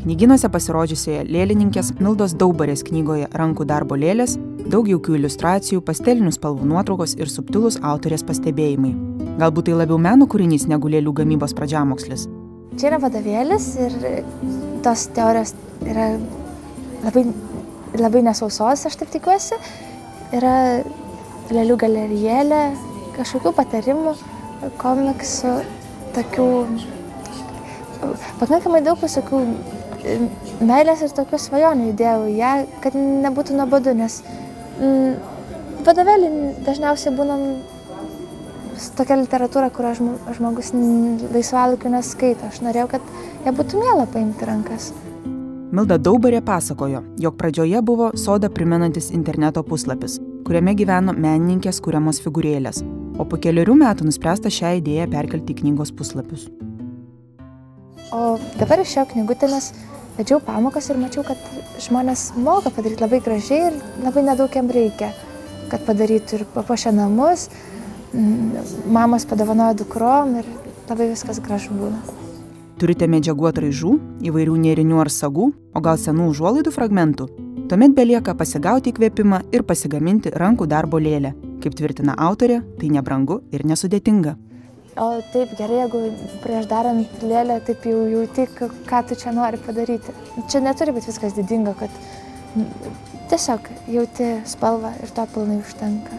Knygynuose pasirodžiusioje lėlininkės Mildos Daubarės knygoje Rankų darbo lėlės daug jaukių iliustracijų, pastelinių spalvų nuotraukos ir subtilūs autorės pastebėjimai. Galbūt tai labiau meno kūrinys negu lėlių gamybos pradžiamokslis. Čia yra vadovėlis ir tos teorijos yra labai nesausos, aš taip tikiuosi. Yra lėlių galerijėlė, kažkokių patarimų, komiksų, tokių pakankamai daug visokių meilės ir tokių svajonių įdėjau į ją, kad nebūtų nuobodu, nes vadovėlį dažniausiai būnam tokia literatūra, kurią žmogus laisvalaikiu neskaito. Aš norėjau, kad ją būtų miela paimti rankas. Milda Daubarė pasakojo, jog pradžioje buvo sodą primenantis interneto puslapis, kuriame gyveno menininkės kuriamos figūrėlės, o po keliarių metų nuspręsta šią idėją perkelti į knygos puslapius. O dabar išėjau knygutę, nes vedžiau pamokas ir mačiau, kad žmonės moka padaryti labai gražiai ir labai nedaug jam reikia, kad padarytų ir papuošia namus, mamos padovanoja dukrom ir labai viskas gražu būna. Turite medžiagų atraižų, įvairių nėrinių ar sagų, o gal senų užuolaidų fragmentų? Tuomet belieka pasigauti įkvėpimą ir pasigaminti rankų darbo lėlę. Kaip tvirtina autorė, tai nebrangu ir nesudėtinga. O taip gerai, jeigu prieš darant lėlę, taip jau jauti, ką tu čia nori padaryti. Čia neturi būti viskas didinga, kad tiesiog jauti spalvą ir to pilnai užtenka.